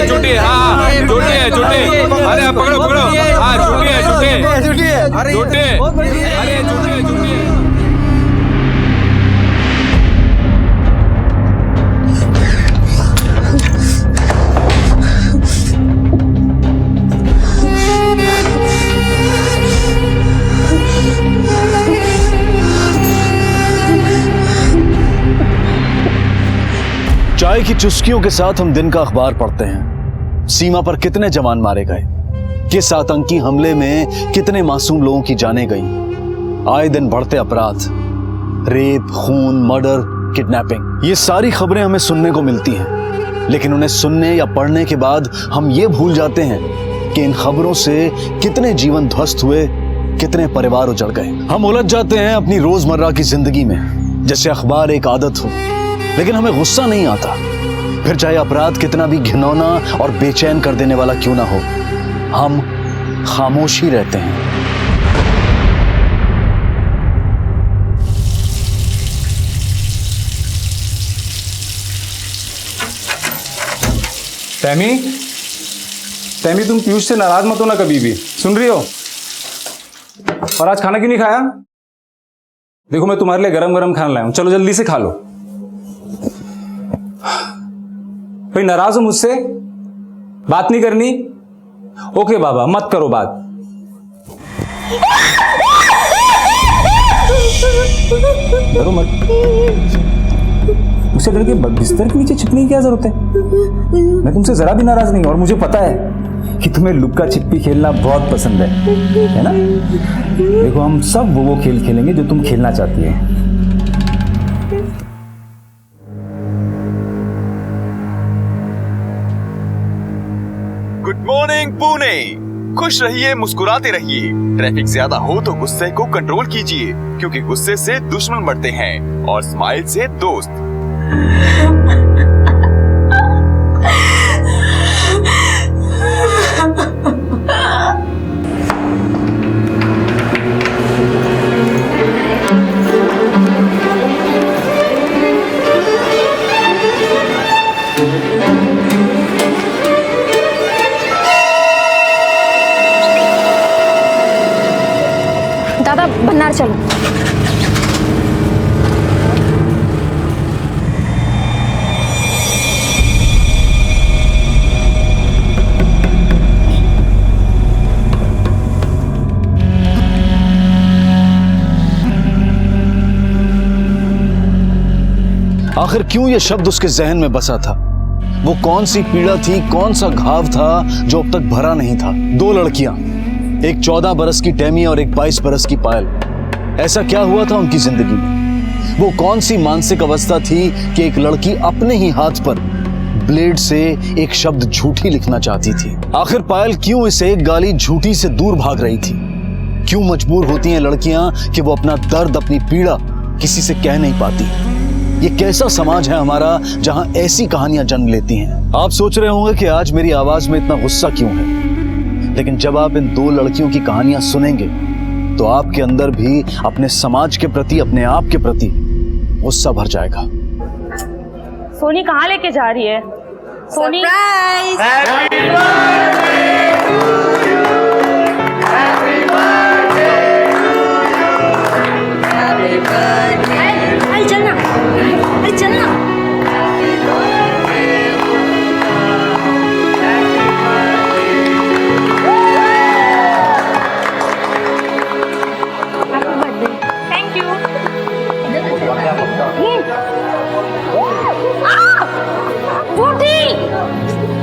झूठी है, हाँ झूठी है, झूठी। अरे पकड़ो पकड़ो, हाँ झूठी है, झूठी है, झूठी है, झूठी है, अरे झूठी है, झूठी है। चाय की चुस्कियों के साथ हम दिन का अखबार पढ़ते हैं। सीमा पर कितने जवान मारे गए, किस आतंकी हमले में कितने मासूम लोगों की जानें गई। आए दिन बढ़ते अपराध, रेप, खून, मर्डर, किडनैपिंग, ये सारी खबरें हमें सुनने को मिलती हैं। लेकिन उन्हें सुनने या पढ़ने के बाद हम ये भूल जाते हैं कि इन खबरों से कितने जीवन ध्वस्त हुए, कितने परिवार उजड़ गए। हम उलझ जाते हैं अपनी रोजमर्रा की जिंदगी में, जैसे अखबार एक आदत हो। लेकिन हमें गुस्सा नहीं आता, फिर चाहे अपराध कितना भी घिनौना और बेचैन कर देने वाला क्यों ना हो, हम खामोश ही रहते हैं। तैमी, तैमी तुम पीयूष से नाराज मत हो ना कभी भी, सुन रही हो? और आज खाना क्यों नहीं खाया? देखो मैं तुम्हारे लिए गरम गरम खाना लाया हूं, चलो जल्दी से खा लो। भाई नाराज हो मुझसे? बात नहीं करनी? ओके बाबा, मत करो बात। डरो मत, मुझसे डर के बिस्तर के नीचे छिपने की क्या जरूरत है? मैं तुमसे जरा भी नाराज नहीं हूं और मुझे पता है कि तुम्हें लुक्का छिपी खेलना बहुत पसंद है ना? देखो हम सब वो खेल खेलेंगे जो तुम खेलना चाहती है। Good morning Pune. खुश रहिए, मुस्कुराते रहिए। ट्रैफिक ज्यादा हो तो गुस्से को कंट्रोल कीजिए, क्योंकि गुस्से से दुश्मन बढ़ते हैं और स्माइल से दोस्त। दादा भंडार चलो। आखिर क्यों ये शब्द उसके जहन में बसा था? वो कौन सी पीड़ा थी, कौन सा घाव था जो अब तक भरा नहीं था? दो लड़कियां, एक 14 बरस की टैमी और एक 22 बरस की पायल। ऐसा क्या हुआ था उनकी जिंदगी में? वो कौन सी मानसिक अवस्था थी कि एक लड़की अपने ही हाथ पर ब्लेड से एक शब्द झूठी लिखना चाहती थी? आखिर पायल क्यों इस एक गाली झूठी से दूर भाग रही थी? क्यों मजबूर होती हैं लड़कियां कि वो अपना दर्द, अपनी पीड़ा किसी से कह नहीं पाती? ये कैसा समाज है हमारा जहां ऐसी कहानियां जन्म लेती हैं? आप सोच रहे होंगे कि आज मेरी आवाज में इतना गुस्सा क्यों है, लेकिन जब आप इन दो लड़कियों की कहानियां सुनेंगे तो आपके अंदर भी अपने समाज के प्रति, अपने आप के प्रति गुस्सा भर जाएगा। सोनी कहाँ लेके जा रही है? सोनी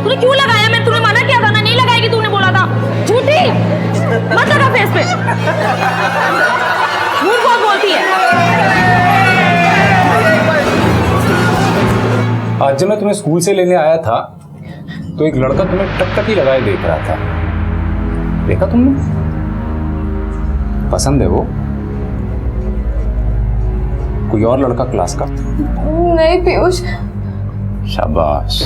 तूने क्यों लगाया? मैं तूने मना किया था ना, नहीं लगाएगी, तूने बोला था। झूठी मत लगा फेस पे, झूठ बहुत बोलती है। आज जब मैं तुम्हें स्कूल से लेने आया था तो एक लड़का तुम्हें टकटकी लगाए देख रहा था, देखा तुमने? पसंद है वो? कोई और लड़का क्लास का? नहीं पीयूष। शाबाश।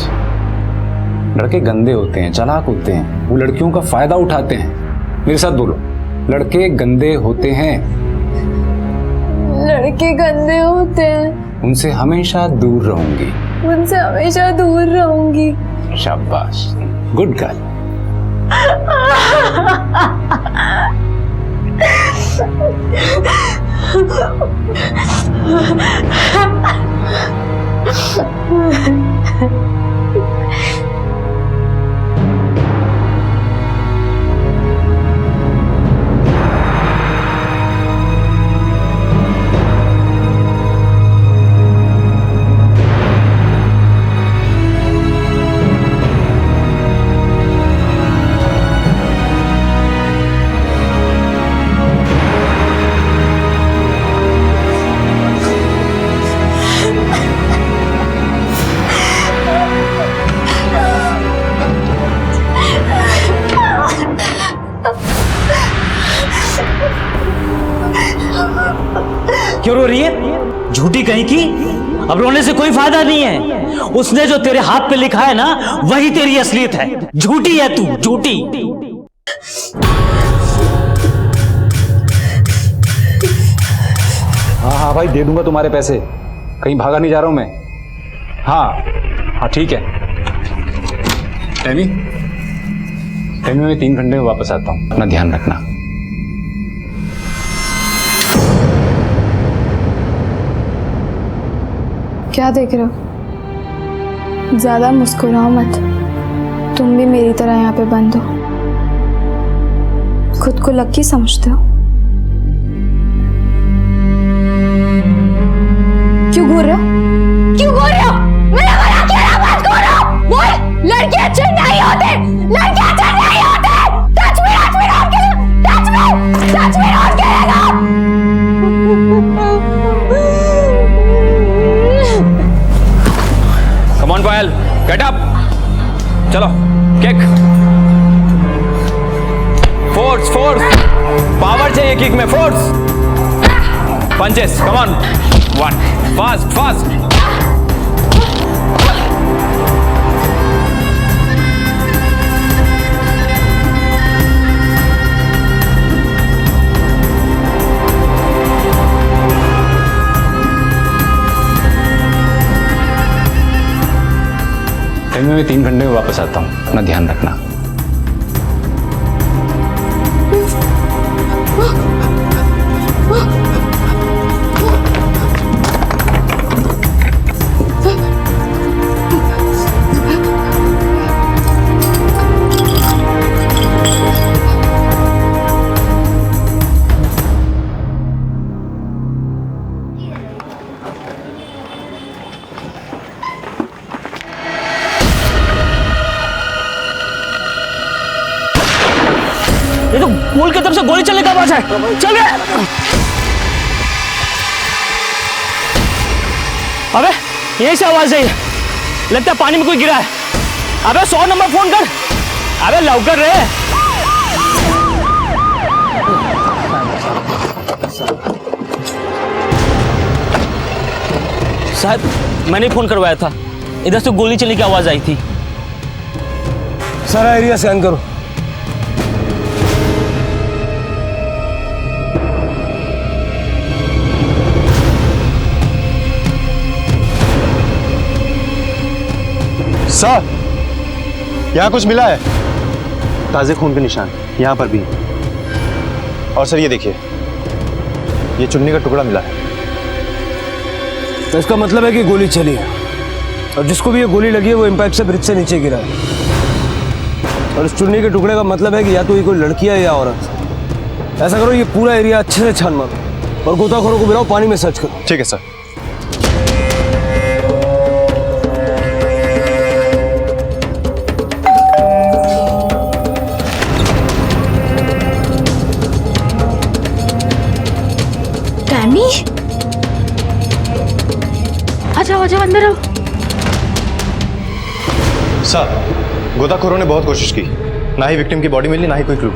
लड़के गंदे होते हैं, चालाक होते हैं, वो लड़कियों का फायदा उठाते हैं। मेरे साथ बोलो, लड़के गंदे होते हैं। लड़के गंदे होते हैं। उनसे हमेशा दूर रहूंगी। उनसे हमेशा दूर रहूंगी। शाबाश, गुड गर्ल। क्यों रो रही है? झूठी कहीं की। अब रोने से कोई फायदा नहीं है। उसने जो तेरे हाथ पे लिखा है ना, वही तेरी असलियत है। झूठी है तू, झूठी। हाँ हाँ भाई, दे दूंगा तुम्हारे पैसे, कहीं भागा नहीं जा रहा हूं मैं। हाँ हाँ ठीक है। टैमी, मैं 3 घंटे में वापस आता हूँ, अपना ध्यान रखना। क्या देख रहे हो? ज्यादा मुस्कुराओ मत, तुम भी मेरी तरह यहाँ पे बंद हो। खुद को लकी समझते हो? क्यों घूर रहे हो? क्यों घूर रहे हो? मेरा मना क्यों ना मत घूरो? वो लड़के अच्छे नहीं होते, लड़के अच्छे नहीं होते। Touch me not touch me not come on Payal, get up, चलो किक, फोर्स पावर चाहिए किक में, force, punches, come on, 1, fast. मैं 3 घंटे में वापस आता हूँ, अपना ध्यान रखना। ये तो पुल की तरफ से गोली चलने का आवाज है। चल गए। अबे यही से आवाज है, लगता है पानी में कोई गिरा है। अबे 100 नंबर फोन कर। अबे लवकर रे। साहब मैंने फोन करवाया था, इधर से गोली चलने की आवाज आई थी। सारा एरिया स्कैन करो। सर, यहाँ कुछ मिला है? ताज़े खून के निशान यहाँ पर भी। और सर ये देखिए, ये चुन्नी का टुकड़ा मिला है। तो इसका मतलब है कि गोली चली है, और जिसको भी ये गोली लगी है वो इम्पैक्ट से ब्रिज से नीचे गिरा है। और इस चुन्नी के टुकड़े का मतलब है कि या तो ये कोई लड़की है या औरत। ऐसा करो, ये पूरा एरिया अच्छे से छान मारो और गोताखोरों को बुलाओ, पानी में सर्च करो। ठीक है सर। अच्छा अंदर आओ। सर, गोताखोरों ने बहुत कोशिश की, ना ही विक्टिम की बॉडी मिली ना ही कोई क्लू।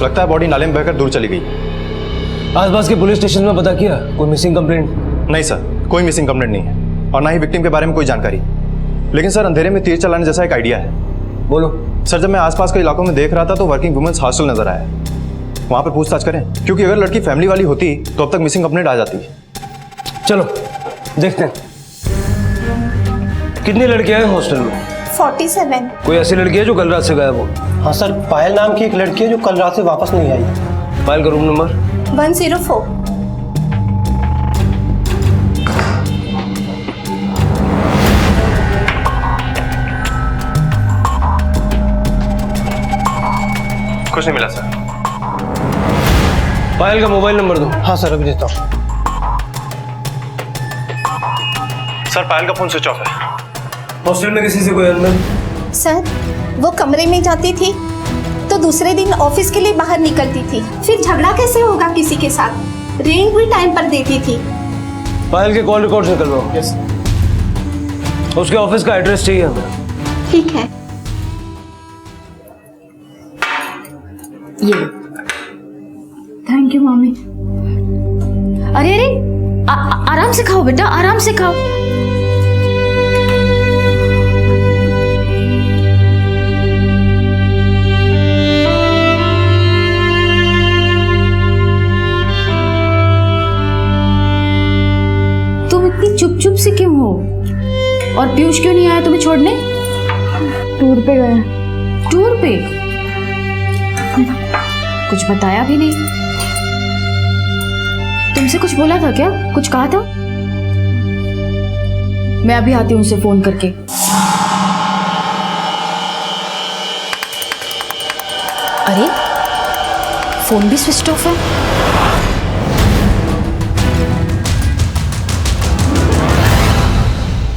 लगता है बॉडी नाले में बहकर दूर चली गई। आसपास के पुलिस स्टेशन में पता किया कोई मिसिंग कंप्लेंट? नहीं सर, कोई मिसिंग कंप्लेंट नहीं है, और ना ही विक्टिम के बारे में कोई जानकारी। लेकिन सर अंधेरे में तीर चलाने जैसा एक आइडिया है। बोलो। सर, जब मैं आसपास के इलाकों में देख रहा था तो वर्किंग वुमेन्स हॉस्टल नजर आया। वहां पर पूछताछ करें, क्योंकि अगर लड़की फैमिली वाली होती तो अब तक मिसिंग कंप्लेंट आ जाती। चलो देखते हैं कितनी लड़कियां हैं हॉस्टल में। 47। कोई ऐसी लड़की है जो कल रात से गायब हो? हाँ सर, पायल नाम की एक लड़की है जो कल रात से वापस नहीं आई। पायल का रूम नंबर? 104। कुछ नहीं मिला सर। पायल का मोबाइल नंबर दो। हाँ सर, अभी देता हूँ। सर पायल का फोन स्विच ऑफ है। हॉस्टल में किसी से कोई अनबन? सर, वो कमरे में जाती थी तो दूसरे दिन ऑफिस के लिए बाहर निकलती थी। फिर झगड़ा कैसे होगा किसी के साथ? रिंग भी टाइम पर देती थी। पायल के कॉल रिकॉर्ड निकलवाओ। यस। उसके ऑफिस का एड्रेस चाहिए हमें। ठीक है। ये थैंक यू मम्मी। अरे अरे आराम से खाओ बेटा, आराम से खाओ। तुम इतनी चुप चुप से क्यों हो? और पीयूष क्यों नहीं आया तुम्हें छोड़ने? टूर पे गया। टूर पे? कुछ बताया भी नहीं। तुमसे कुछ बोला था क्या? कुछ कहा था? मैं अभी आती हूँ उसे फोन करके। अरे फोन भी स्विच ऑफ है।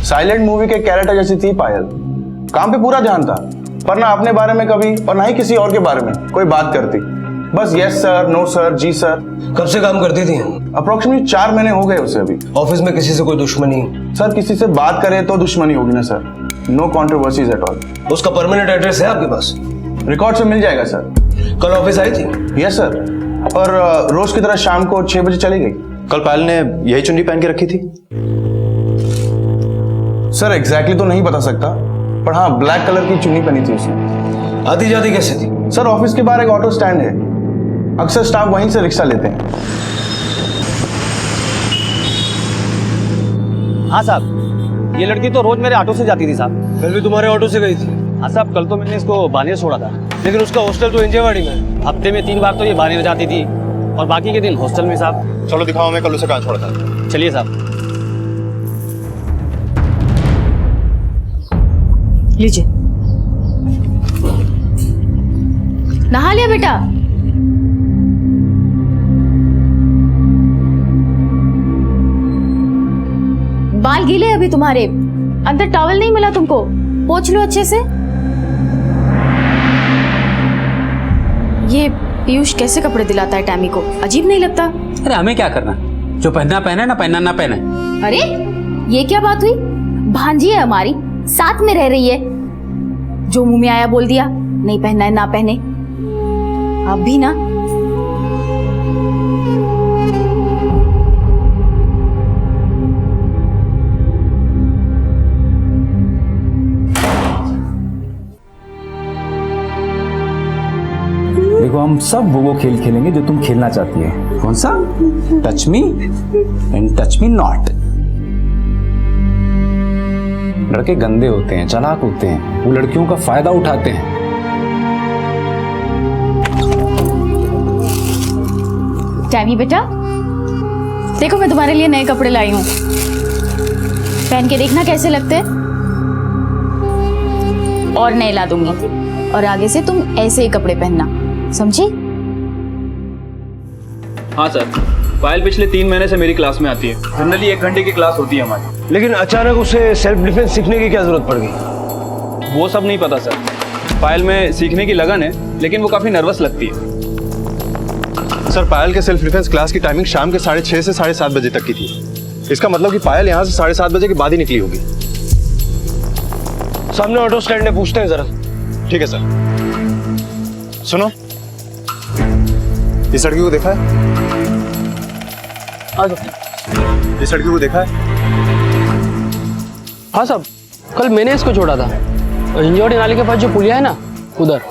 साइलेंट मूवी के कैरेक्टर जैसी थी पायल। काम पे पूरा ध्यान था, पर ना अपने बारे में कभी और ना ही किसी और के बारे में कोई बात करती। बस यस सर, नो सर, जी सर। कब से काम करती थी? अप्रोक्सीमेटली 4 महीने हो गए उसे अभी। ऑफिस में किसी से कोई दुश्मनी? सर किसी से बात करे तो दुश्मनी होगी ना sir. No controversies at all. उसका परमानेंट एड्रेस है आपके पास? रिकॉर्ड से मिल जाएगा सर। कल ऑफिस आई थी? यस सर, और रोज की तरह शाम को 6 बजे चली गई। कल पायल ने यही चुन्नी पहन के रखी थी? सर एग्जैक्टली तो नहीं बता सकता, पर हाँ ब्लैक कलर की चुन्नी पहनी थी उसने। आती जाती कैसे थी? सर ऑफिस के बाहर एक ऑटो स्टैंड है, अक्सर स्टाफ वहीं से रिक्शा लेते हैं। हाँ साहब, ये लड़की तो रोज मेरे ऑटो से जाती थी साहब। कल भी तुम्हारे ऑटो से गई थी? हाँ साहब, कल तो मैंने इसको बानेर छोड़ा था। लेकिन उसका हॉस्टल तो इंजेवाड़ी में है। हफ्ते में 3 बार तो ये बानेर जाती थी और बाकी के दिन हॉस्टल में साहब। चलो दिखाओ हमें कल उसे कहाँ छोड़ा था। चलिए साहब। लीजिए, नहा लिया बेटा? बाल गीले अभी तुम्हारे। अंदर टॉवल नहीं मिला तुमको? पोंछ लो अच्छे से। ये पीयूष कैसे कपड़े दिलाता है टैमी को? अजीब नहीं लगता? अरे हमें क्या करना, जो पहनना पहने, ना पहनना ना पहने। अरे ये क्या बात हुई? भांजी है हमारी, साथ में रह रही है, जो मुंह में आया बोल दिया। नहीं पहनना है ना पहने। अब भी ना। देखो, हम सब वो खेल खेलेंगे जो तुम खेलना चाहती है। कौन सा? Touch me and touch me not. लड़के गंदे होते हैं, चालाक होते हैं, वो लड़कियों का फायदा उठाते हैं। टैमी बेटा, देखो मैं तुम्हारे लिए नए कपड़े लाई हूँ, पहन के देखना कैसे लगते हैं। और नए ला दूंगी, और आगे से तुम ऐसे ही कपड़े पहनना, समझी? हाँ सर, पायल पिछले 3 महीने से मेरी क्लास में आती है। जनरली 1 घंटे की क्लास होती है हमारी। लेकिन अचानक उसे सेल्फ डिफेंस सीखने की क्या जरूरत पड़ गई? वो सब नहीं पता सर। पायल में सीखने की लगन है, लेकिन वो काफी नर्वस लगती है। सर पायल के सेल्फ डिफेंस क्लास की टाइमिंग शाम के 6:30 से 7:30 बजे तक की थी। इसका मतलब कि पायल यहाँ से 7:30 बजे के बाद ही निकली होगी। सामने ऑटो स्टैंड है, पूछते हैं जरा। ठीक है सर। सुनो, इस लड़की को देखा है? इस लड़की को देखा है? हाँ साहब, कल मैंने इसको छोड़ा था, इंजोड़ी नाले के पास जो पुलिया है ना, उधर।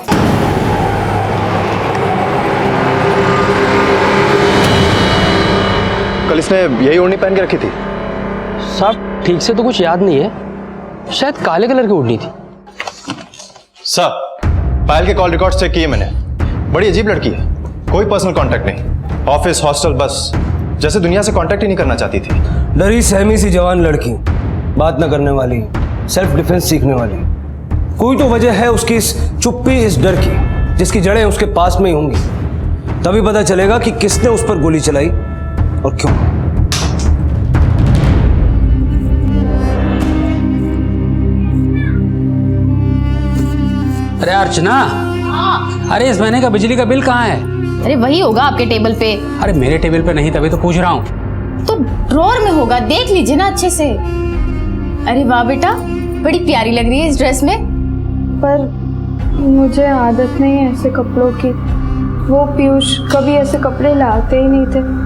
कल इसने यही ओढ़नी पहन के रखी थी? साहब ठीक से तो कुछ याद नहीं है, शायद काले कलर की ओढ़नी थी। सर, पायल के कॉल रिकॉर्ड्स चेक किए मैंने। बड़ी अजीब लड़की है, कोई पर्सनल कांटेक्ट नहीं, ऑफिस हॉस्टल बस, जैसे दुनिया से कांटेक्ट ही नहीं करना चाहती थी। डरी सहमी सी जवान लड़की, बात न करने वाली, सेल्फ डिफेंस सीखने वाली। कोई तो वजह है उसकी इस चुप्पी, इस डर की, जिसकी जड़ें उसके पास में ही होंगी। तभी पता चलेगा कि किसने उस पर गोली चलाई और क्यों। अरे अर्चना, अरे इस महीने का बिजली का बिल कहाँ है? अरे वही होगा आपके टेबल पे। अरे मेरे टेबल पे नहीं, तभी तो पूछ रहा हूँ। तो ड्रॉअर में होगा, देख लीजिए ना अच्छे से। अरे वाह बेटा, बड़ी प्यारी लग रही है इस ड्रेस में। पर मुझे आदत नहीं है ऐसे कपड़ों की। वो पीयूष कभी ऐसे कपड़े लाते ही नहीं थे।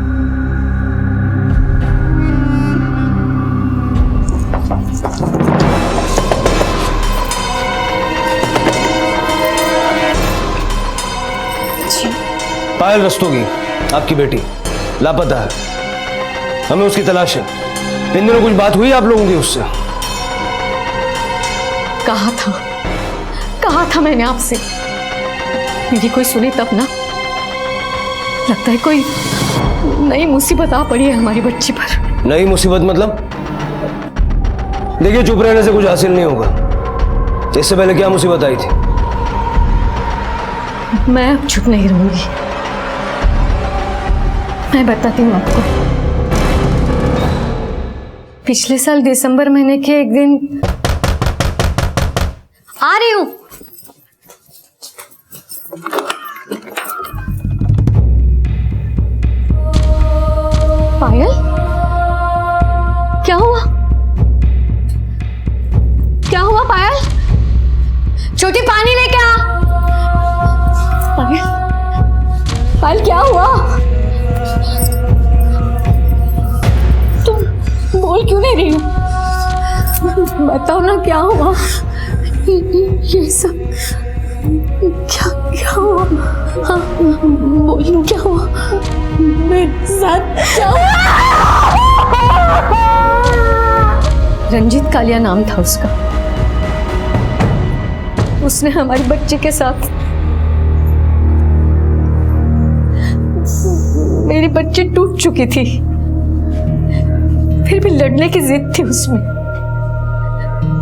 पायल रस्तोगी, आपकी बेटी लापता है, हमें उसकी तलाश है। इन दिनों कुछ बात हुई आप लोगों की उससे? कहा था मैंने आपसे, मेरी कोई सुनी तब ना। लगता है कोई नई मुसीबत आ पड़ी है हमारी बच्ची पर। नई मुसीबत मतलब? देखिए, चुप रहने से कुछ हासिल नहीं होगा। इससे पहले क्या मुसीबत आई थी? मैं अब चुप नहीं रहूंगी, मैं बताती हूँ आपको। पिछले साल दिसंबर महीने के एक दिन आ रही हूँ। पायल, क्या हुआ? क्या हुआ पायल? छोटी पानी लेके आ। पायल क्या हुआ? तुम बोल क्यों नहीं रही हो? बताओ ना क्या हुआ? ये सब क्या हुआ? हाँ, बोलो क्या हुआ? मेरे साथ क्या हुआ? रंजीत कालिया नाम था उसका। उसने हमारे बच्चे के साथ, मेरी बच्ची टूट चुकी थी, फिर भी लड़ने की जिद थी उसमें।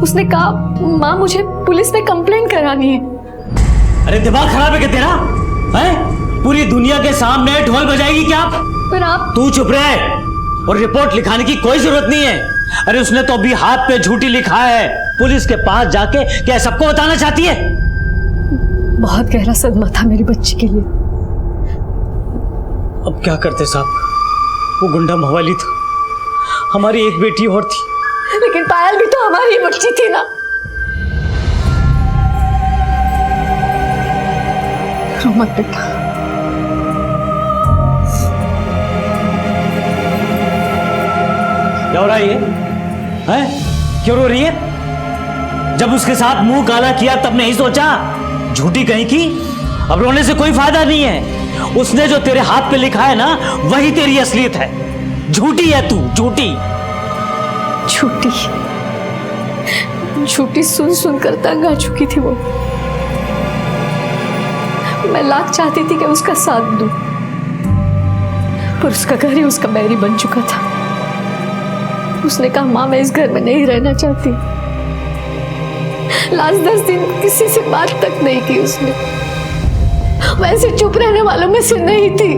उसने कहा, माँ मुझे पुलिस में कंप्लेंट करानी है। अरे दिमाग खराब है क्या तेरा? हैं? पूरी दुनिया के सामने ढोल बजाएगी क्या आप? पर आप तू चुप रहे, और रिपोर्ट लिखाने की कोई जरूरत नहीं है। अरे उसने तो अभी हाथ पे झूठी लिखा है। पुलिस के पास जाके क्या सबको बताना चाहती है? बहुत गहरा सदमा था मेरी बच्ची के लिए। अब क्या करते साहब, वो गुंडा मवाली था, हमारी एक बेटी और थी। लेकिन पायल भी तो हमारी बच्ची थी ना। रो मत बेटा। क्या हो रहा है ये? हैं? क्यों रो रही है? जब उसके साथ मुंह काला किया तब नहीं सोचा? झूठी कहीं की, अब रोने से कोई फायदा नहीं है। उसने जो तेरे हाथ पे लिखा है ना, वही तेरी असलियत है। झूठी है तू, झूठी। झूठी झूठी सुन सुन कर तंग आ चुकी थी वो। मैं लाख चाहती थी कि उसका साथ दूं, पर उसका घर ही उसका बैरी बन चुका था। उसने कहा, माँ मैं इस घर में नहीं रहना चाहती। लास्ट 10 दिन किसी से बात तक नहीं की उसने। वैसे चुप रहने वालों में से नहीं थी।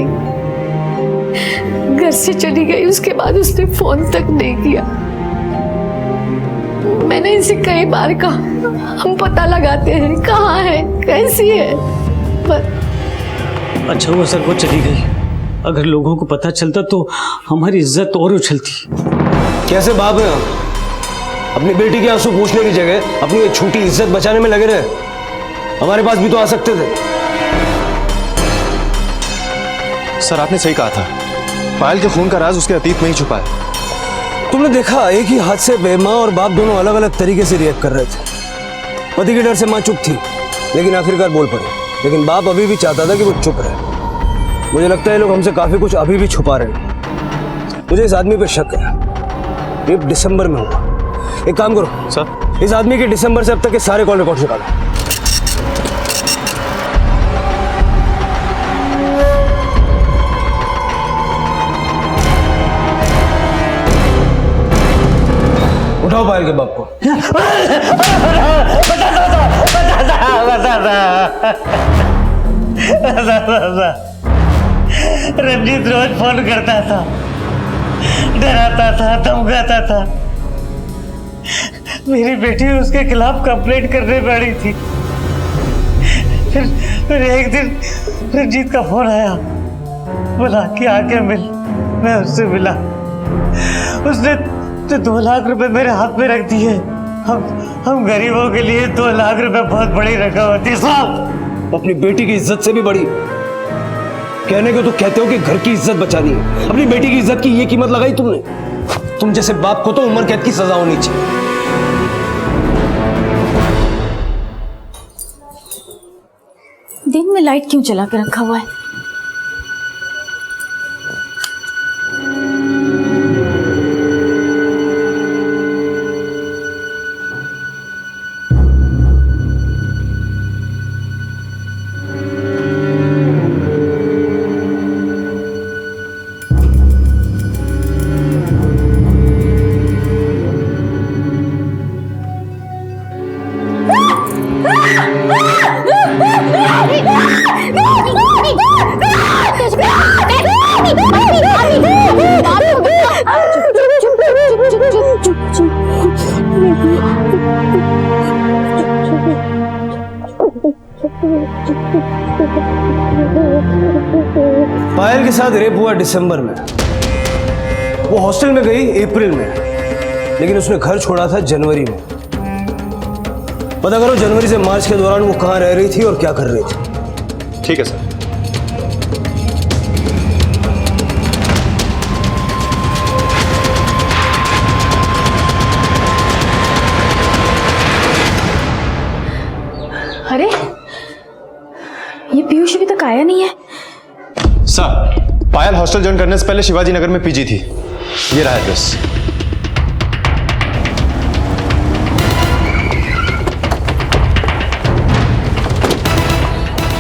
घर से चली गई, उसके बाद उसने फोन तक नहीं किया। मैंने इसे कई बार कहा, हम पता लगाते हैं कहाँ है, कैसी है, पर अच्छा हुआ सर वो चली गई। अगर लोगों को पता चलता तो हमारी इज्जत और उछलती। कैसे बाप है? अपनी बेटी के आंसू पूछने की जगह अपनी ये छोटी इज्जत बचाने में लगे रहे। हमारे पास भी तो आ सकते थे। सर आपने सही कहा था, पायल के खून का राज उसके अतीत में ही छुपा है। तुमने देखा, एक ही हादसे पे माँ और बाप दोनों अलग अलग तरीके से रिएक्ट कर रहे थे। पति के डर से माँ चुप थी, लेकिन आखिरकार बोल पड़ी। लेकिन बाप अभी भी चाहता था कि वो चुप रहे। मुझे लगता है लोग हमसे काफी कुछ अभी भी छुपा रहे हैं। मुझे इस आदमी पे शक है, ये दिसंबर में हुआ। एक काम करो सर, इस आदमी के दिसंबर से अब तक के सारे कॉल रिकॉर्ड निकालो। पायल के बाप को? रंजीत रोज फोन करता था, डराता था, धमकाता था। मेरी बेटी उसके खिलाफ कंप्लेंट करने पड़ी थी। फिर एक दिन रंजीत का फोन आया, बोला कि आके मिल। मैं उससे मिला, उसने 2 लाख रुपए मेरे हाथ में रख दिए। हम गरीबों के लिए 2 लाख रुपए बहुत बड़ी रकम होती है साहब। अपनी बेटी की इज्जत से भी बड़ी। कहने को तो कहते हो कि घर की इज्जत बचानी है, अपनी बेटी की इज्जत की ये कीमत लगाई तुमने। तुम जैसे बाप को तो उम्र कैद की सजा होनी चाहिए। दिन में लाइट क्यों जला के रखा हुआ है? पायल के साथ रेप हुआ दिसंबर में, वो हॉस्टल में गई अप्रैल में, लेकिन उसने घर छोड़ा था जनवरी में। पता करो जनवरी से मार्च के दौरान वो कहाँ रह रही थी और क्या कर रही थी। ठीक है सर। अरे ये पीयूष अभी तक आया नहीं है। सर, पायल हॉस्टल ज्वाइन करने से पहले शिवाजी नगर में पीजी थी। ये रहा एड्रेस।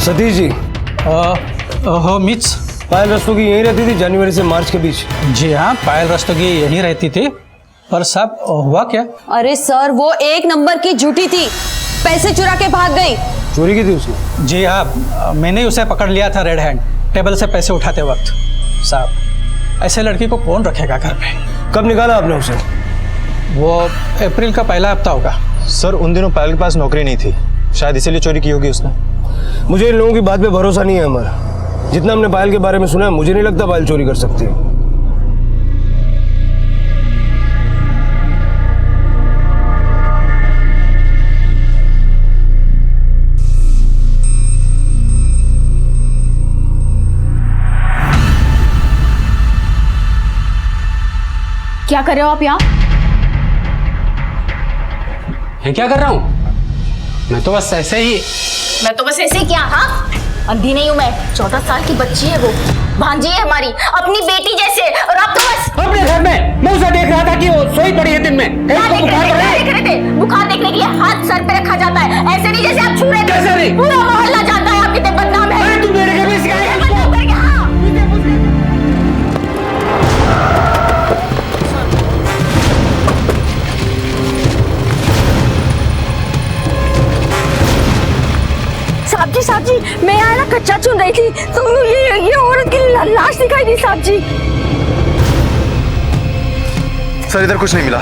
सतीश जी, मिस पायल रस्तोगी यहीं रहती थी जनवरी से मार्च के बीच? जी हाँ, पायल रस्तोगी यहीं रहती थी। पर साहब हुआ क्या? अरे सर, वो 1 नंबर की झूठी थी, पैसे चुरा के भाग गई। चोरी की थी उसने? जी हाँ, मैंने उसे पकड़ लिया था रेड हैंड, टेबल से पैसे उठाते वक्त। साहब, ऐसे लड़की को कौन रखेगा घर पे? कब निकाला आपने उसे? वो अप्रैल का पहला हफ्ता होगा। सर, उन दिनों पायल के पास नौकरी नहीं थी, शायद इसीलिए चोरी की होगी उसने। मुझे इन लोगों की बात पे भरोसा नहीं है अमर। जितना हमने पायल के बारे में सुना है, मुझे नहीं लगता पायल चोरी कर सकती है। क्या कर रहे हो आप यहाँ? मैं क्या कर रहा हूँ? मैं तो बस ऐसे ही। मैं तो बस ऐसे क्या? हाँ, अंधी नहीं हूँ मैं। 14 साल की बच्ची है वो, भांजी है हमारी, अपनी बेटी जैसे। और आप तो बस अपने घर में मैं उसे देख रहा था कि वो सोई पड़ी है दिन में। देख रहे थे? बुखार देखने के लिए हाथ सर पे रखा जाता है, ऐसे नहीं जैसे आप छू रहे थे। कैसे नहीं? पूरा मोहल्ला जानता है आप कितने बदनाम है। तू मेरे घर में सिखाएगा? साहब जी, मैं यहाँ ना कच्चा चुन रही थी तो ये औरत की लाश दिखाई दी साहब जी। सर, इधर कुछ नहीं मिला।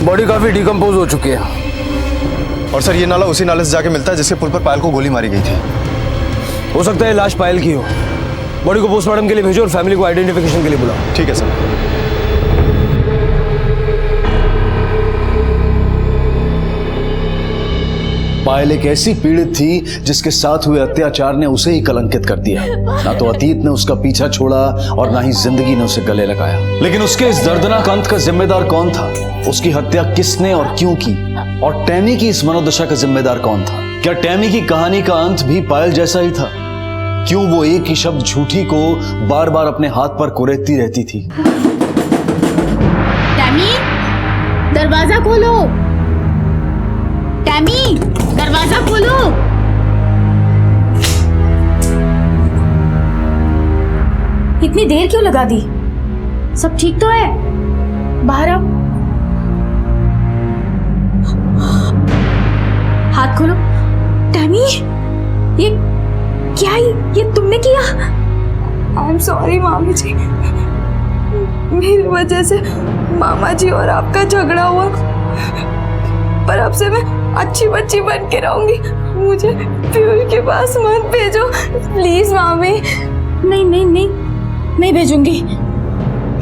बॉडी काफी डिकम्पोज हो चुकी है। और सर, ये नाला उसी नाले से जाके मिलता है जिसके पुल पर पायल को गोली मारी गई थी। हो सकता है लाश पायल की हो। बॉडी को पोस्टमार्टम के लिए भेजो और फैमिली को आइडेंटिफिकेशन के लिए बुलाओ। ठीक है सर। पायल एक ऐसी पीड़ित थी जिसके साथ हुए अत्याचार ने उसे ही कलंकित कर दिया। ना तो अतीत ने उसका पीछा छोड़ा और ना ही जिंदगी ने उसे गले लगाया। लेकिन उसके इस दर्दनाक अंत का जिम्मेदार कौन था? उसकी हत्या किसने और क्यों की? और टैमी की इस मनोदशा का जिम्मेदार कौन था? क्या टैमी की कहानी का अंत भी पायल जैसा ही था? क्यों वो एक ही शब्द झूठी को बार बार अपने हाथ पर कुरेदती रहती थी? टैमी, दरवाजा खोलो। टैमी, दरवाजा खोलो। इतनी देर क्यों लगा दी? सब ठीक तो है? बाहर आओ। हाथ खोलो। टैमी, ये क्या ये तुमने किया? आई एम सॉरी मामी जी, मेरी वजह से मामा जी और आपका झगड़ा हुआ, पर अब से मैं अच्छी बच्ची बन के रहूंगी। मुझे प्यूर के पास मत भेजो प्लीज मामी। नहीं नहीं नहीं, नहीं भेजूंगी।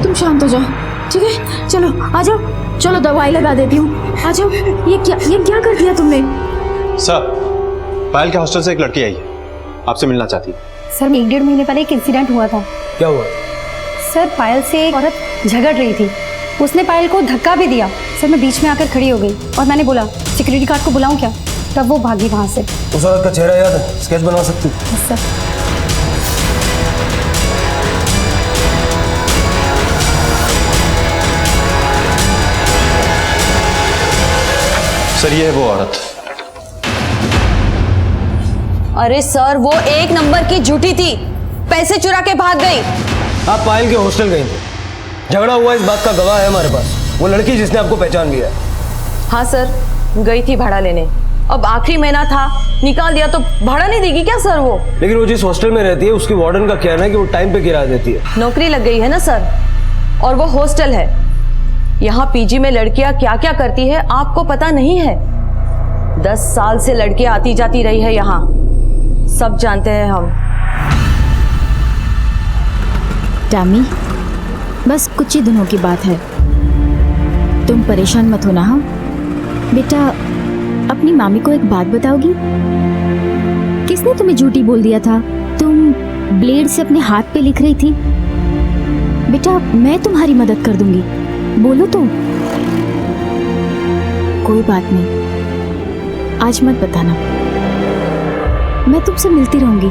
तुम शांत हो जाओ, ठीक है? चलो आ जाओ, चलो दवाई लगा देती हूँ, आ जाओ। ये क्या कर दिया तुमने? सर, पायल के हॉस्टल से एक लड़की आई है, आपसे मिलना चाहती है। सर 1-1.5 महीने पहले एक इंसिडेंट हुआ था। क्या हुआ? सर पायल से एक औरत झगड़ रही थी, उसने पायल को धक्का भी दिया। सर मैं बीच में आकर खड़ी हो गई और मैंने बोला सिक्योरिटी गार्ड को बुलाऊं क्या, तब वो भागी वहाँ से। उस औरत का चेहरा याद है? स्केच बनवा सकती हो? सर सर ये है वो औरत। अरे सर वो एक नंबर की झूठी थी, पैसे चुरा के भाग गई। आप पायल के हॉस्टल गई थी, झगड़ा हुआ इस बात का गवाह है हमारे पास, वो लड़की जिसने आपको पहचान लिया है। हाँ सर, गई थी भाड़ा लेने, अब आखिरी महीना था, निकाल दिया तो भाड़ा नहीं देगी क्या सर वो? लेकिन वो जिस हॉस्टल में रहती है उसकी वार्डन का कहना है कि वो टाइम पे किराया देती है। नौकरी लग गई है ना सर, और वो हॉस्टल है। यहाँ पीजी में लड़कियां क्या क्या करती है आपको पता नहीं है। 10 साल से लड़कियां आती जाती रही है यहाँ, सब जानते हैं हम। टैमी, बस कुछ ही दिनों की बात है, तुम परेशान मत होना। हाँ बेटा, अपनी मामी को एक बात बताओगी? किसने तुम्हें झूठी बोल दिया था? तुम ब्लेड से अपने हाथ पे लिख रही थी। बेटा मैं तुम्हारी मदद कर दूंगी, बोलो तो। कोई बात नहीं, आज मत बताना, मैं तुमसे मिलती रहूंगी।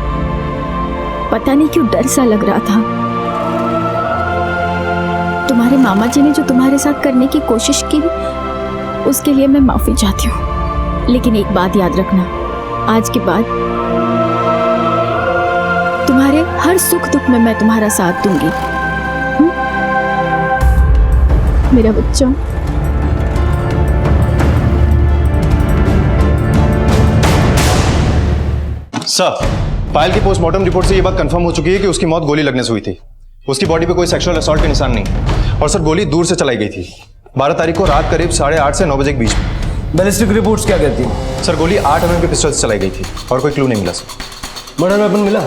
पता नहीं क्यों डर सा लग रहा था। तुम्हारे मामा जी ने जो तुम्हारे साथ करने की कोशिश की, उसके लिए मैं माफी चाहती हूँ। लेकिन एक बात याद रखना, आज के बाद तुम्हारे हर सुख दुख में मैं तुम्हारा साथ दूंगी। मेरा बच्चा। सर, पायल की पोस्टमार्टम रिपोर्ट से ये बात कंफर्म हो चुकी है कि उसकी मौत गोली लगने से हुई थी। उसकी बॉडी पे कोई सेक्सुअल असॉल्ट के निशान नहीं, और सर गोली दूर से चलाई गई थी। 12 तारीख को रात करीब 8:30 से 9 बजे के बीच में। बैलिस्टिक रिपोर्ट्स क्या कहती हैं? सर गोली 8 mm के पिस्टल से चलाई गई थी और कोई क्लू नहीं मिला सर। मर्डर वेपन मिला?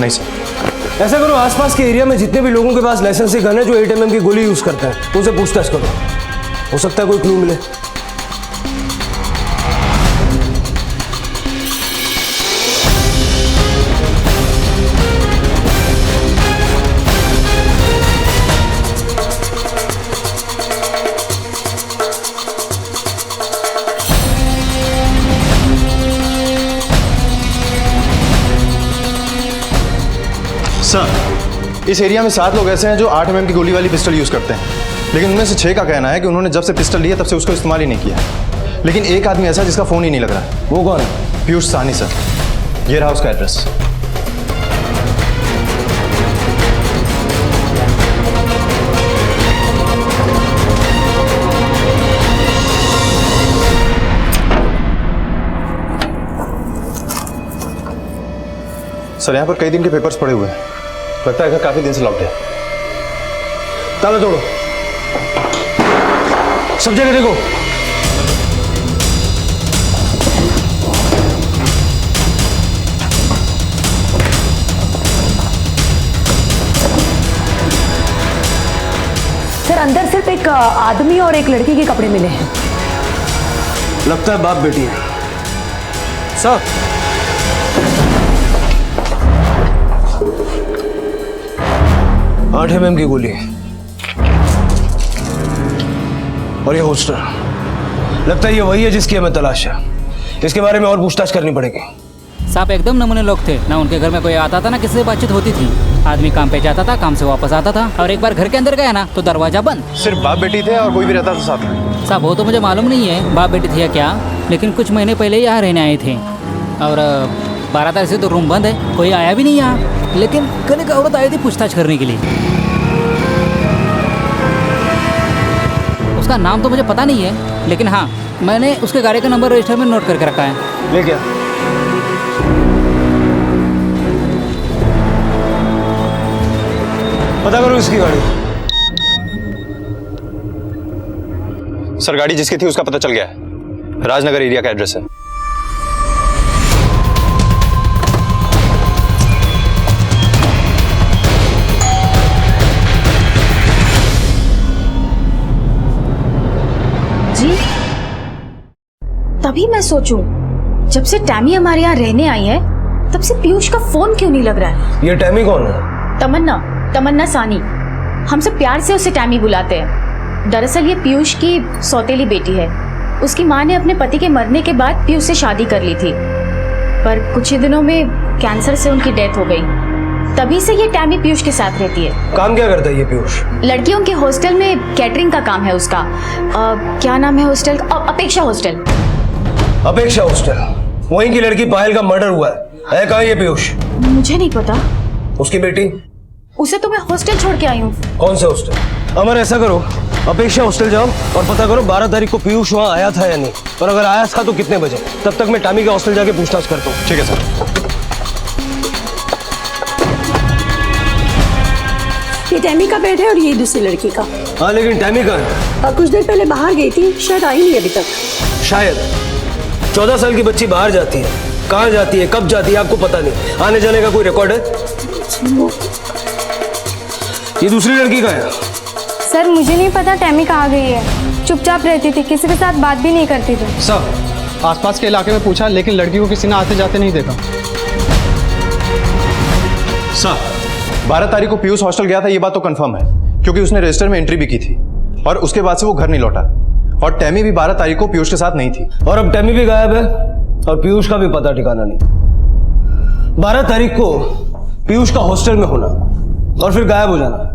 नहीं सर। ऐसा करो, आसपास के एरिया में जितने भी लोगों के पास लाइसेंसी गन है जो 8 mm की गोली यूज करते हैं, उनसे पूछताछ करो, हो सकता है कोई क्लू मिले। सर, इस एरिया में 7 लोग ऐसे हैं जो 8 mm की गोली वाली पिस्टल यूज करते हैं, लेकिन उनमें से 6 का कहना है कि उन्होंने जब से पिस्टल लिया तब से उसको इस्तेमाल ही नहीं किया। लेकिन एक आदमी ऐसा जिसका फोन ही नहीं लग रहा है। वो कौन है? पीयूष साहनी सर, ये रहा उसका एड्रेस। सर यहाँ पर कई दिन के पेपर्स पड़े हुए हैं, लगता है घर काफी दिन से लॉक्ड है। ताला तोड़ो, सब जगह देखो। सर अंदर सिर्फ एक आदमी और एक लड़की के कपड़े मिले हैं। लगता है बाप बेटी है। सर 8 mm की गोली और ये होस्टर, लगता है ये वही है जिसकी हमें तलाश है। इसके बारे में और पूछताछ करनी पड़ेगी। साहब एकदम नमूने लोग थे ना, उनके घर में कोई आता था ना किसी से बातचीत होती थी। आदमी काम पे जाता था, काम से वापस आता था, और एक बार घर के अंदर गया ना तो दरवाजा बंद। सिर्फ बाप बेटी थे और कोई भी रहता था साथ में? साहब वो तो मुझे मालूम नहीं है बाप बेटी थी या क्या, लेकिन कुछ महीने पहले यहाँ रहने आए थे, और 12 तारीख से तो रूम बंद है, कोई आया भी नहीं यहाँ। लेकिन कल एक औरत आई थी पूछताछ करने के लिए, उसका नाम तो मुझे पता नहीं है, लेकिन हाँ मैंने उसके गाड़ी का नंबर रजिस्टर में नोट करके रखा है। ले क्या? पता करो इसकी गाड़ी। सर गाड़ी जिसकी थी उसका पता चल गया है, राजनगर एरिया का एड्रेस है। जी तभी मैं सोचूं, जब से टैमी हमारे यहाँ रहने आई है तब से पीयूष का फोन क्यों नहीं लग रहा है। ये टैमी कौन है? तमन्ना सानी। हम सब प्यार से उसे टैमी बुलाते हैं। दरअसल ये पीयूष की सौतेली बेटी है। उसकी माँ ने अपने पति के मरने के बाद पीयूष से शादी कर ली थी, पर कुछ ही दिनों में कैंसर से उनकी डेथ हो गई। तभी से ये टैमी पीयूष के साथ रहती है। काम क्या करता है ये पीयूष? लड़कियों के हॉस्टल में कैटरिंग का काम है उसका। क्या नाम है हॉस्टल का? अपेक्षा हॉस्टल। अपेक्षा हॉस्टल? वहीं की लड़की पायल का मर्डर हुआ है कहाँ ये पीयूष? मुझे नहीं पता। उसकी बेटी? उसे तो मैं हॉस्टल छोड़ के आई हूँ। कौन सा हॉस्टल? अमर ऐसा करो, अपेक्षा हॉस्टल जाओ और पता करो 12 तारीख को पीयूष वहाँ आया था या नहीं, और अगर आया था तो कितने बजे। तब तक मैं टैमी के हॉस्टल जाके पूछताछ करता हूँ। ठीक है सर। ये टैमी का बेड है और ये दूसरी लड़की का। हाँ लेकिन टैमी कहाँ है? कुछ देर पहले बाहर गई थी, शायद आई नहीं अभी तक। शायद 14 साल की बच्ची बाहर जाती है, कहाँ जाती है, कब जाती है आपको पता नहीं। आने जाने का कोई रिकॉर्ड है? ये दूसरी लड़की का है? सर मुझे नहीं पता टैमी कहाँ गई है। चुपचाप रहती थी, किसी के साथ बात भी नहीं करती थी। सर आसपास के इलाके में पूछा, लेकिन लड़की को किसी ने आते जाते नहीं देखा। सर 12 तारीख को पीयूष हॉस्टल गया था, ये बात तो कंफर्म है, क्योंकि उसने रजिस्टर में एंट्री भी की थी और उसके बाद से वो घर नहीं लौटा। और टैमी भी 12 तारीख को पीयूष के साथ नहीं थी। और अब टैमी भी गायब है और पीयूष का भी पता ठिकाना नहीं। 12 तारीख को पीयूष का हॉस्टल में होना और फिर गायब हो जाना,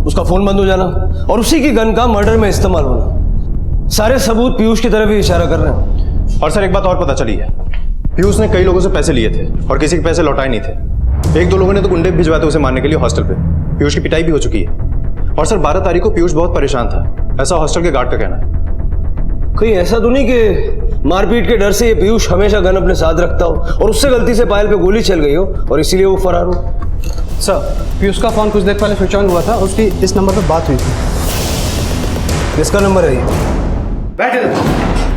उसका फोन बंद हो जाना और उसी की गन का मर्डर में इस्तेमाल होना, सारे सबूत पीयूष की तरफ ही इशारा कर रहे हैं। और सर एक बात और पता चली है, पीयूष ने कई लोगों से पैसे लिए थे और किसी के पैसे लौटाए नहीं थे। 1-2 लोगों ने तो गुंडे भिजवाए थे उसे मारने के लिए हॉस्टल पे। पीयूष की पिटाई भी हो चुकी है। और सर 12 तारीख को पीयूष बहुत परेशान था, ऐसा हॉस्टल के गार्ड का कहना है। कहीं ऐसा तो नहीं कि मारपीट के डर से ये पीयूष हमेशा गन अपने साथ रखता हो और उससे गलती से पायल पे गोली चल गई हो और इसीलिए वो फरार हो? सर पीयूष का फोन कुछ देर पहले स्विच ऑन हुआ था, उसकी इस नंबर पर बात हुई थी। किसका नंबर है ये?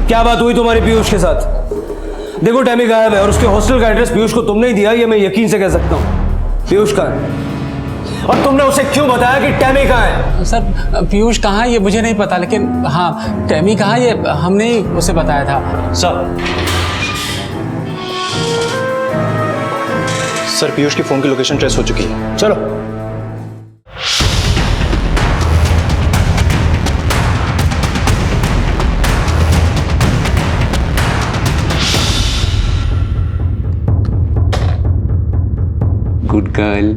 क्या बात हुई तुम्हारी पीयूष के साथ? देखो टैमी गायब है और उसके हॉस्टल का एड्रेस पीयूष को तुमने ही दिया, ये मैं यकीन से कह सकता हूँ। पीयूष कहाँ है और तुमने उसे क्यों बताया कि टैमी कहाँ है? सर पीयूष कहाँ है ये मुझे नहीं पता, लेकिन हाँ टैमी कहाँ ये हमने ही उसे बताया था। सर पीयूष की फोन की लोकेशन ट्रेस हो चुकी है। चलो गुड गर्ल।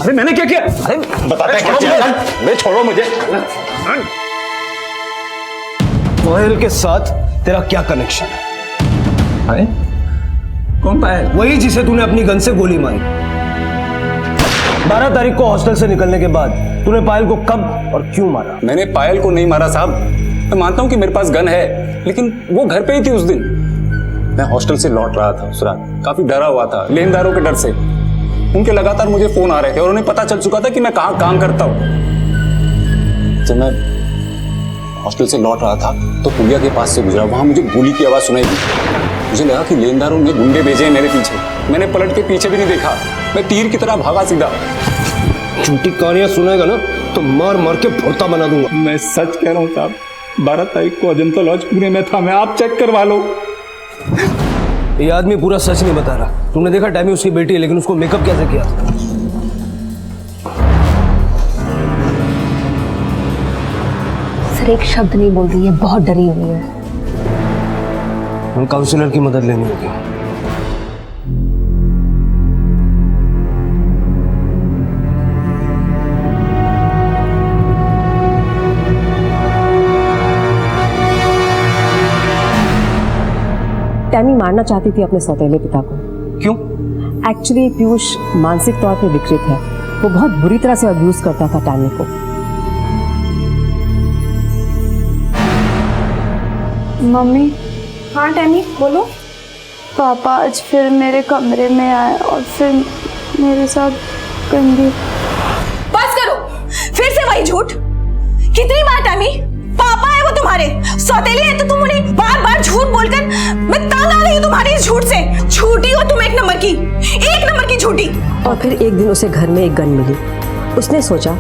अरे मैंने क्या किया? अरे बताते क्या? छोड़ो मुझे। पायल के साथ तेरा क्या कनेक्शन है? कौन पायल? वही जिसे तूने अपनी गन से गोली मारी। 12 तारीख को हॉस्टल से निकलने के बाद तूने पायल को कब और क्यों मारा? मैंने पायल को नहीं मारा साहब। मैं मानता हूँ कि मेरे पास गन है, लेकिन वो घर पे ही थी उस दिन। मैं हॉस्टल से लौट रहा था उस रात, काफी डरा हुआ था लेनदारों के डर से। उनके लगातार मुझे फोन आ रहे थे और उन्हें पता चल चुका था कि मैं कहाँ काम करता हूँ। जब मैं हॉस्टल से लौट रहा था तो पुलिया के पास से गुजरा, वहां मुझे गोली की आवाज सुनाई दी। मुझे लगा कि लेनदारों ने गुंडे भेजे हैं मेरे पीछे। मैंने पलट के पीछे भी नहीं देखा, मैं तीर की तरह भागा सीधा। झूठी कहानियां सुनेगा ना तो मार मार के भोता बना दूंगा। मैं सच कह रहा हूँ साहब। 12 तारीख को अजंता लॉज पुणे में था मैं, आप चेक करवा लो। ये आदमी पूरा सच नहीं बता रहा। तुमने देखा टैमी उसकी बेटी है, लेकिन उसको मेकअप कैसे किया? सर एक शब्द नहीं बोल रही है, बहुत डरी हुई है। हम काउंसलर की मदद लेनी होगी। टैमी मारना चाहती थी अपने सौतेले पिता को। क्यों? एक्चुअली पीयूष मानसिक तौर पर विकृत है। वो बहुत बुरी तरह से अब्यूज करता था टैमी को। मम्मी। हाँ टैमी बोलो। पापा आज फिर मेरे कमरे में आए और फिर मेरे साथ गंदी। बस करो, फिर से वही झूठ। कितनी बार टैमी, पापा है वो तुम्हारे, सौतेले हैं तो तुम उन्हें बार बार झूठ बोलकर मैं तंग आ गई हूँ तुम्हारी इस झूठ से। झूठी हो तुम, एक नंबर की झूठी। और फिर एक दिन उसे घर में एक गन मिली। उसने सोचा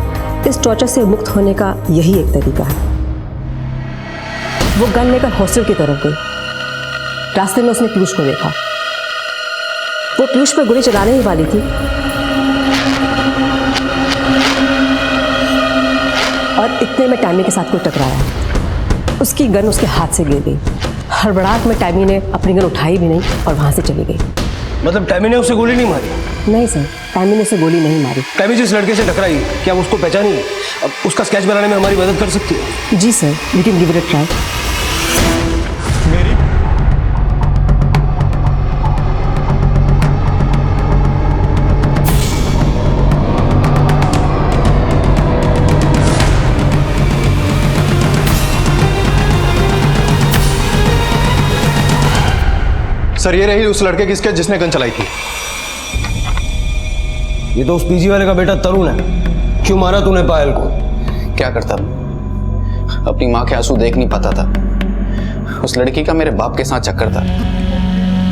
इस टॉर्चर से मुक्त होने का यही एक तरीका है। वो गन लेकर हॉस्टल की तरफ गई। रास्ते में उसने पीयूष को देखा। वो पीयूष पर गोली चलाने ही वाली थी और इतने में टैमी के साथ कोई टकराया। उसकी गन उसके हाथ से गिर गई। हड़बड़ाहट में टैमी ने अपनी गन उठाई भी नहीं और वहां से चली गई। मतलब टैमी ने उसे गोली नहीं मारी? नहीं सर, टैमी ने उसे गोली नहीं मारी। टैमी जिस लड़के से टकराई, क्या उसको पहचानी? अब उसका स्केच बनाने में हमारी मदद कर सकती है? जी sir, we can give it a try. Sir ये रही उस लड़के की स्केच जिसने गन चलाई थी। ये तो उस पीजी वाले का बेटा तरुण है। क्यों मारा तूने पायल को? क्या करता, अपनी माँ के आंसू देख नहीं पाता था। उस लड़की का मेरे बाप के साथ चक्कर था,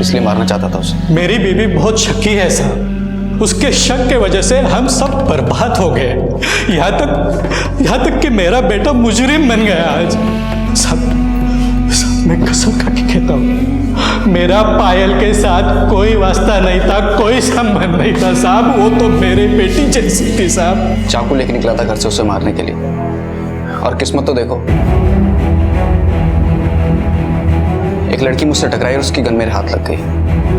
इसलिए मारना चाहता था उसे। मेरी बीवी बहुत शक्की है साहब। उसके शक के वजह से हम सब बर्बाद हो गए। यहाँ तक कि मेरा बेटा मुजरिम बन गया आज। सब मैं कसम खा के कहता हूँ, मेरा पायल के साथ कोई वास्ता नहीं था, कोई संबंध नहीं था साहब। वो तो मेरी बेटी जैसी थी साहब। चाकू लेके निकला था घर से उसे मारने के लिए, और किस्मत तो देखो, एक लड़की मुझसे टकराई और उसकी गन मेरे हाथ लग गई।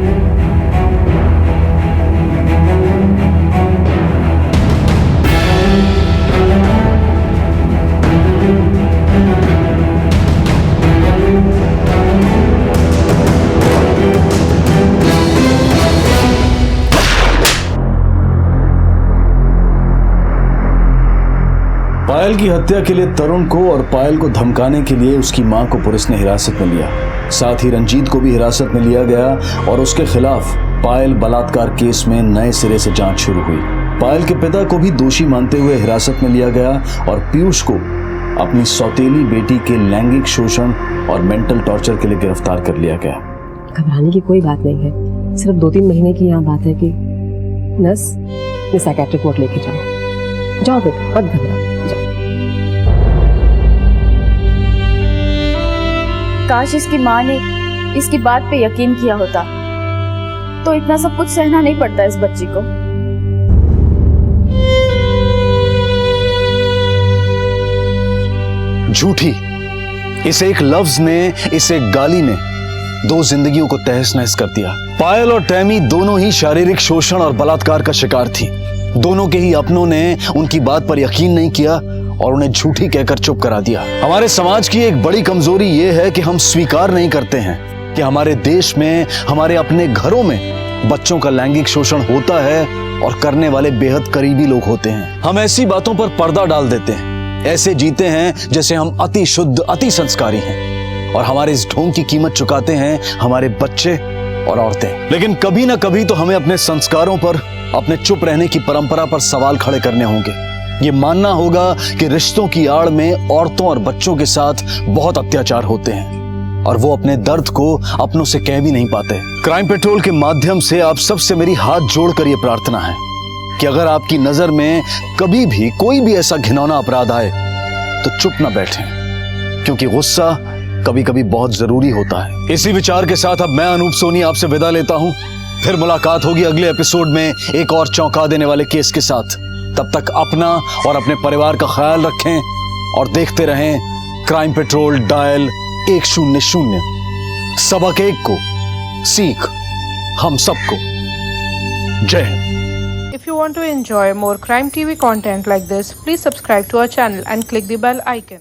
पायल की हत्या के लिए तरुण को और पायल को धमकाने के लिए उसकी मां को पुलिस ने हिरासत में लिया। साथ ही रंजीत को भी हिरासत में लिया गया और उसके खिलाफ पायल बलात्कार केस में नए सिरे से जांच शुरू हुई। पायल के पिता को भी दोषी मानते हुए हिरासत में लिया गया और पीयूष को अपनी सौतेली बेटी के लैंगिक शोषण और मेंटल टॉर्चर के लिए गिरफ्तार कर लिया गया। घबराने की कोई बात नहीं है। सिर्फ 2-3 महीने की यहाँ बात है कि नर्स ये साइकेट्रिक वार्ड लेके जाओ बेटा, मत घबराओ। काश इसकी माँ ने इसकी बात पे यकीन किया होता तो इतना सब कुछ सहना नहीं पड़ता इस बच्ची को। झूठी, इस एक लफ्ज ने, इस एक गाली ने 2 जिंदगियों को तहस नहस कर दिया। पायल और टैमी दोनों ही शारीरिक शोषण और बलात्कार का शिकार थी। दोनों के ही अपनों ने उनकी बात पर यकीन नहीं किया और उन्हें झूठी कहकर चुप करा दिया। हमारे समाज की एक बड़ी कमजोरी यह है कि हम स्वीकार नहीं करते हैं कि हमारे देश में, हमारे अपने घरों में बच्चों का लैंगिक शोषण होता है और करने वाले बेहद करीबी लोग होते हैं। हम ऐसी बातों पर पर्दा डाल देते हैं, ऐसे जीते हैं जैसे हम अति शुद्ध, अति संस्कारी हैं, और हमारे इस ढोंग की कीमत चुकाते हैं हमारे बच्चे और औरतें। लेकिन कभी ना कभी तो हमें अपने संस्कारों पर, अपने चुप रहने की परंपरा पर सवाल खड़े करने होंगे। ये मानना होगा कि रिश्तों की आड़ में औरतों और बच्चों के साथ बहुत अत्याचार होते हैं और वो अपने दर्द को अपनों से कह भी नहीं पाते। क्राइम पेट्रोल के माध्यम से आप सबसे मेरी हाथ जोड़कर ये प्रार्थना है कि अगर आपकी नजर में कभी भी कोई भी ऐसा घिनौना अपराध आए तो चुप ना बैठें, क्योंकि गुस्सा कभी कभी बहुत जरूरी होता है। इसी विचार के साथ अब मैं अनूप सोनी आपसे विदा लेता हूं। फिर मुलाकात होगी अगले एपिसोड में एक और चौंका देने वाले केस के साथ। तब तक अपना और अपने परिवार का ख्याल रखें और देखते रहें क्राइम पेट्रोल डायल 100। सबक एक को सीख हम सबको। जय Hind. If you want to enjoy more Crime TV content like this, please subscribe to our channel and click the bell icon.